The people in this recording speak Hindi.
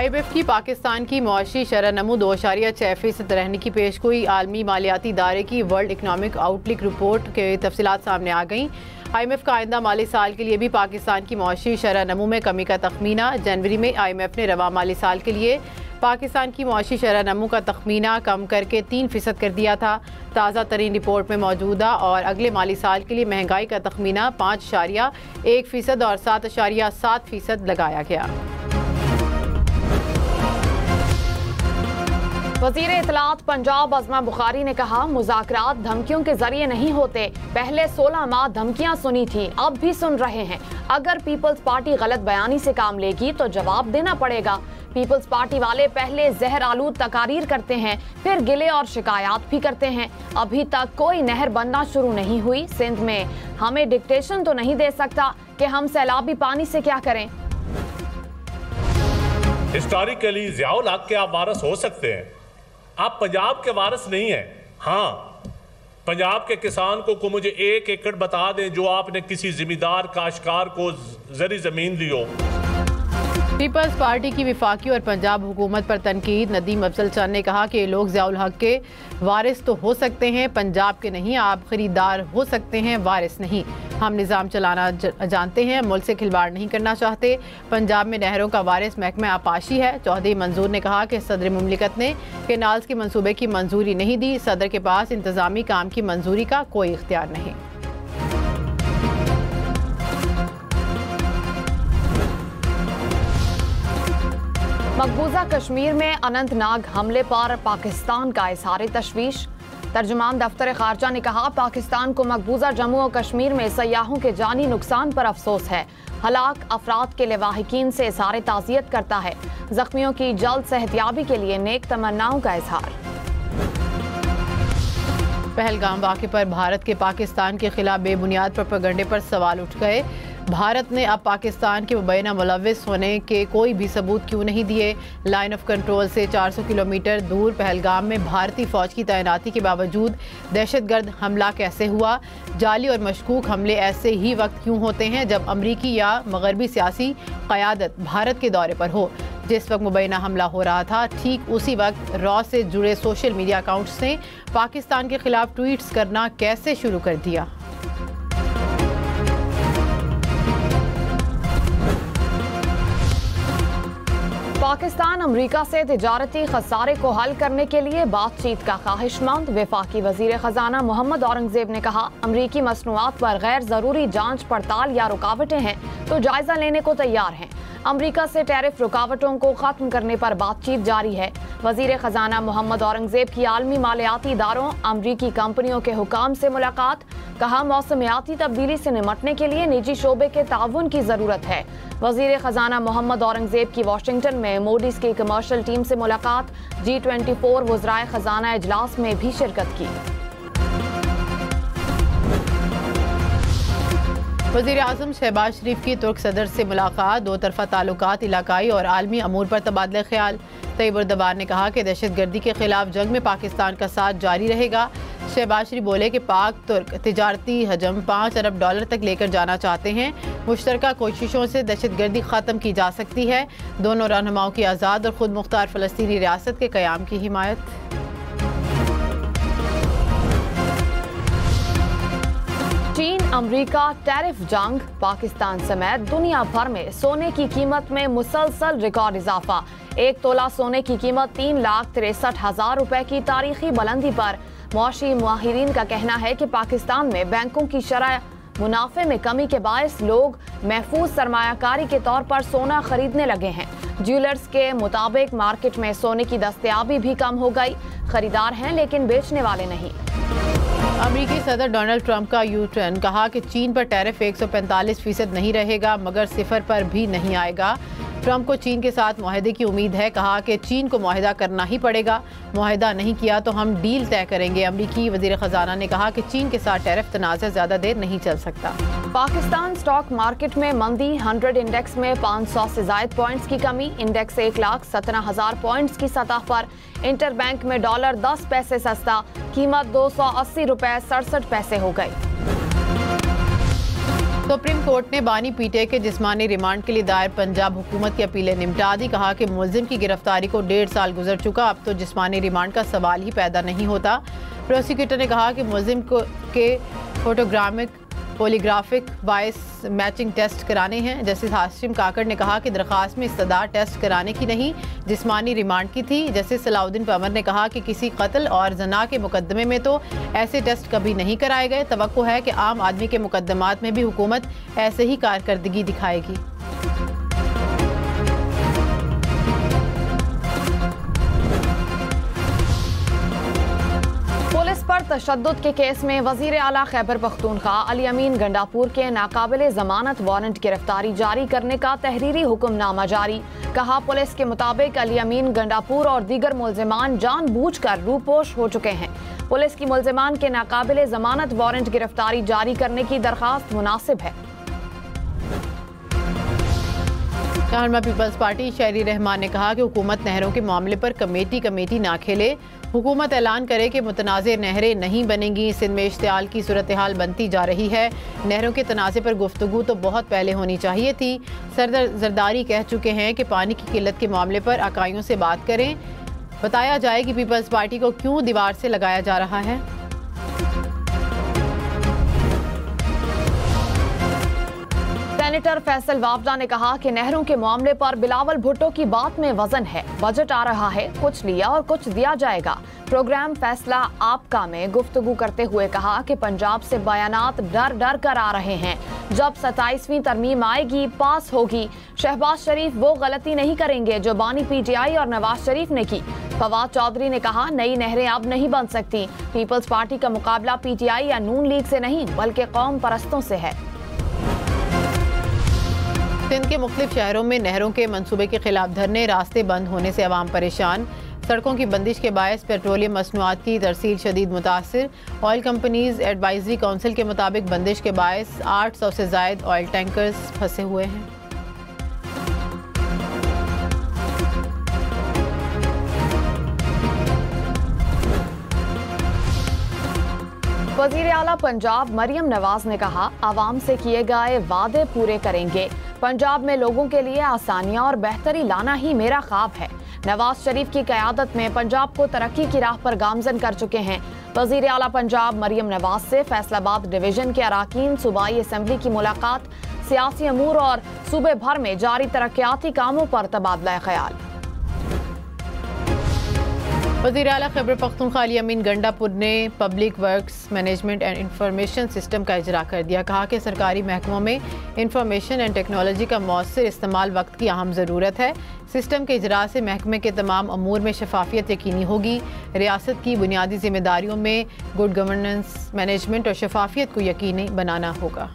IMF की पाकिस्तान की मुआशी शरह नमू 2.6% रहने की पेशगोई आलमी मालियाती इदारे की वर्ल्ड इकनॉमिक आउटलुक रिपोर्ट के तफसीलात सामने आ गईं। IMF का आइंदा माली साल के लिए भी पाकिस्तान की मुआशी शरह नमू में कमी का तखमीना। जनवरी में IMF ने रवा माली साल के लिए पाकिस्तान की मुआशी शरह नमू का तखमीना कम करके 3% कर दिया था। ताज़ा तरीन रिपोर्ट में मौजूदा और अगले माली साल के लिए महंगाई का तखमीना 5.1% और 7.7% लगाया गया। वज़ीर इत्तलात पंजाब अज़मा बुखारी ने कहा, मुज़ाकरात धमकियों के जरिए नहीं होते। पहले 16 माह धमकियां सुनी थी, अब भी सुन रहे हैं। अगर पीपल्स पार्टी गलत बयानी से काम लेगी तो जवाब देना पड़ेगा। पीपल्स पार्टी वाले पहले जहर आलूद तकारीर करते हैं, फिर गिले और शिकायत भी करते हैं। अभी तक कोई नहर बनना शुरू नहीं हुई। सिंध में हमें डिक्टेशन तो नहीं दे सकता कि हम सैलाबी पानी से क्या करें। हिस्टोरिकली ज़ियाउल हक के आप वारिस हो सकते हैं, आप पंजाब के वारिस नहीं हैं। हाँ, पंजाब के किसान को मुझे 1 एकड़ बता दें जो आपने किसी जिम्मेदार काश्तकार को जरी जमीन दी हो। पीपल्स पार्टी की विफाकी और पंजाब हुकूमत पर तनकीद। नदीम अफजल चंद ने कहा कि लोग ज़ियाउल हक के वारिस तो हो सकते हैं, पंजाब के नहीं। आप खरीदार हो सकते हैं, वारिस नहीं। हम निज़ाम चलाना जानते हैं, मुल्क से खिलवाड़ नहीं करना चाहते। पंजाब में नहरों का वारिस महकमा आपाशी है। चौधरी मंजूर ने कहा कि सदर मुमलिकत ने कैनाल्स के मंसूबे की मंजूरी नहीं दी। सदर के पास इंतजामी काम की मंजूरी का कोई इख्तियार नहीं। मकबूजा कश्मीर में अनंतनाग हमले पर पाकिस्तान का इज़हार तशवीश। तर्जुमान दफ्तर खारजा ने कहा, पाकिस्तान को मकबूजा जम्मू और कश्मीर में सयाहों के जानी नुकसान पर अफसोस है। हलाक अफराद के लवाहिकीन से इज़हार ताज़ियत करता है। जख्मियों की जल्द सेहतयाबी के लिए नेक तमन्नाओं का इज़हार। पहलगाम वाक़े पर भारत के पाकिस्तान के खिलाफ बेबुनियाद प्रोपेगेंडे पर सवाल उठ गए। भारत ने अब पाकिस्तान के मुबैना मुलव्विस होने के कोई भी सबूत क्यों नहीं दिए। लाइन ऑफ कंट्रोल से 400 किलोमीटर दूर पहलगाम में भारतीय फौज की तैनाती के बावजूद दहशतगर्द हमला कैसे हुआ। जाली और मशकूक हमले ऐसे ही वक्त क्यों होते हैं जब अमरीकी या मगरबी सियासी क़यादत भारत के दौरे पर हो। जिस वक्त मुबैना हमला हो रहा था, ठीक उसी वक्त रॉ से जुड़े सोशल मीडिया अकाउंट्स ने पाकिस्तान के खिलाफ ट्वीट्स करना कैसे शुरू कर दिया। पाकिस्तान अमरीका से तिजारती खसारे को हल करने के लिए बातचीत का ख्वाहिशमंद। वफाकी वजीर खजाना मोहम्मद औरंगजेब ने कहा, अमरीकी मसनूआत पर गैर जरूरी जांच पड़ताल या रुकावटें हैं तो जायजा लेने को तैयार हैं। अमरीका से टैरिफ रुकावटों को खत्म करने पर बातचीत जारी है। वजीर खजाना मोहम्मद औरंगजेब की आलमी मालियाती इदारों अमरीकी कंपनियों के हुकाम से मुलाकात। कहा, मौसमियाती तब्दीली से निमटने के लिए निजी शोबे के ताउन की जरूरत है। वजीर खजाना मोहम्मद औरंगजेब की वाशिंगटन में मोडीज की कमर्शियल टीम से मुलाकात। G24 वज़राए खजाना इजलास में भी शिरकत की। वज़ीर आज़म शहबाज शरीफ की तुर्क सदर से मुलाकात। दो तरफा ताल्लुकात, इलाकाई और आलमी अमूर पर तबादला ख्याल। तैयब उर्दबान ने कहा कि दहशतगर्दी के खिलाफ जंग में पाकिस्तान का साथ जारी रहेगा। शहबाज शरीफ बोले कि पाक तुर्क तिजारती हजम $5 अरब तक लेकर जाना चाहते हैं। मुश्तरका कोशिशों से दहशतगर्दी ख़त्म की जा सकती है। दोनों रहनुमाओं की आज़ाद और खुद मुख्तार फ़लस्तीनी रियासत के क़याम की हिमायत। चीन अमरीका टैरिफ जंग। पाकिस्तान समेत दुनिया भर में सोने की कीमत में मुसलसल रिकॉर्ड इजाफा। 1 तोला सोने की कीमत 3,63,000 रुपए की तारीखी बुलंदी पर। मौशी माहिरीन का कहना है कि पाकिस्तान में बैंकों की शरह मुनाफे में कमी के बायस लोग महफूज सरमायाकारी के तौर पर सोना खरीदने लगे हैं। ज्वेलर्स के मुताबिक मार्केट में सोने की दस्तयाबी भी कम हो गई। खरीदार हैं लेकिन बेचने वाले नहीं। अमेरिकी सदर डोनाल्ड ट्रंप का यू टर्न। कहा कि चीन पर टैरिफ 145% नहीं रहेगा मगर 0 पर भी नहीं आएगा। ट्रंप को चीन के साथ मुआहदे की उम्मीद है। कहा कि चीन को मुआहदा करना ही पड़ेगा, मुआहदा नहीं किया तो हम डील तय करेंगे। अमरीकी वजीर खजाना ने कहा कि चीन के साथ टैरिफ तनाज़ा ज्यादा देर नहीं चल सकता। पाकिस्तान स्टॉक मार्केट में मंदी। 100 इंडेक्स में 500 से ज्यादा पॉइंट्स की कमी। इंडेक्स 1,17,000 पॉइंट्स की सतह पर। इंटरबैंक में डॉलर 10 पैसे सस्ता, कीमत $280.67 हो गई। सुप्रीम कोर्ट ने बानी पीटीआई के जिस्मानी रिमांड के लिए दायर पंजाब हुकूमत की अपीलें निपटा दी। कहा कि मुलजिम की गिरफ्तारी को 1.5 साल गुजर चुका, अब तो जिस्मानी रिमांड का सवाल ही पैदा नहीं होता। प्रोसिक्यूटर ने कहा कि मुलजिम के फोटोग्रामिक पॉलीग्राफिक वॉइस मैचिंग टेस्ट कराने हैं। जस्टिस हाशिम काकड़ ने कहा कि दरख्वास्त में इस्तदा टेस्ट कराने की नहीं, जिस्मानी रिमांड की थी। जस्टिस सलाउद्दीन पंवर ने कहा कि किसी कत्ल और जना के मुकदमे में तो ऐसे टेस्ट कभी नहीं कराए गए। तवक्को है कि आम आदमी के मुकदमात में भी हुकूमत ऐसे ही कारकर्दगी दिखाएगी। पुलिस पर तशद्दुद के केस में वजीर आला खैबर पख्तूनख्वा अली अमीन गंडापुर के नाकाबिले जमानत वारंट गिरफ्तारी जारी करने का तहरीरी हुक्मनामा जारी। कहा, पुलिस के मुताबिक अली अमीन गंडापुर और दीगर मुलजिमान जानबूझकर रूपोश हो चुके हैं। पुलिस की मुलजिमान के नाकाबिले जमानत वारंट गिरफ्तारी जारी करने की दरखास्त मुनासिब है। रहनुमा पीपल्स पार्टी शहरी रहमान ने कहा कि हुकूमत नहरों के मामले पर कमेटी ना खेले। हुकूमत ऐलान करे कि मुतनाज़ नहरें नहीं बनेंगी। सिंध में इश्तियाल की सूरत हाल बनती जा रही है। नहरों के तनाज़े पर गुफ्तगू तो बहुत पहले होनी चाहिए थी। सरदार जरदारी कह चुके हैं कि पानी की किल्लत के मामले पर अकाइयों से बात करें। बताया जाए कि पीपल्स पार्टी को क्यों दीवार से लगाया जा रहा है। सेनेटर फैसल वावदा ने कहा कि नहरों के मामले पर बिलावल भुट्टो की बात में वजन है। बजट आ रहा है, कुछ लिया और कुछ दिया जाएगा। प्रोग्राम फैसला आपका में गुफ्तगू करते हुए कहा कि पंजाब से बयानात डर डर कर आ रहे हैं। जब 27वीं तरमीम आएगी, पास होगी, शहबाज शरीफ वो गलती नहीं करेंगे जो बानी पीटीआई और नवाज शरीफ ने की। फवाद चौधरी ने कहा, नई नहरें अब नहीं बन सकती। पीपल्स पार्टी का मुकाबला पीटीआई या नून लीग से नहीं बल्कि कौम परस्तों से है। सिंध के मुख्तलिफ शहरों में नहरों के मंसूबे के खिलाफ धरने, रास्ते बंद होने से अवाम परेशान। सड़कों की बंदिश के बायस पेट्रोलियम मसनूआत की तरसील शदीद मुतासिर। ऑयल कंपनीज एडवाइजरी काउंसिल के मुताबिक बंदिश के बायस 800 से ज़ायद ऑयल टैंकर्स फंसे हुए हैं। वज़ीर आला पंजाब मरियम नवाज ने कहा, आवाम से किए गए वादे पूरे करेंगे। पंजाब में लोगों के लिए आसानियां और बेहतरी लाना ही मेरा ख्वाब है। नवाज शरीफ की क़यादत में पंजाब को तरक्की की राह पर गामजन कर चुके हैं। वज़ीर आला पंजाब मरियम नवाज से फैसलाबाद डिवीजन के अराकीन सूबाई असम्बली की मुलाकात, सियासी अमूर और सूबे भर में जारी तरक्याती कामों पर तबादला ख्याल। वज़ीर आला खैबर पख्तूनख्वा अली अमीन गंडापुर ने public works management and information system का इजरा कर दिया। कहा कि सरकारी महकमों में इंफॉर्मेशन एंड टेक्नोलॉजी का मौसर इस्तेमाल वक्त की अहम ज़रूरत है। सिस्टम के इजरा से महकमे के तमाम अमूर में शफाफियत यकीनी होगी। रियासत की बुनियादी जिम्मेदारियों में गुड गवर्नेंस, मैनेजमेंट और शफाफियत को यकीनी बनाना होगा।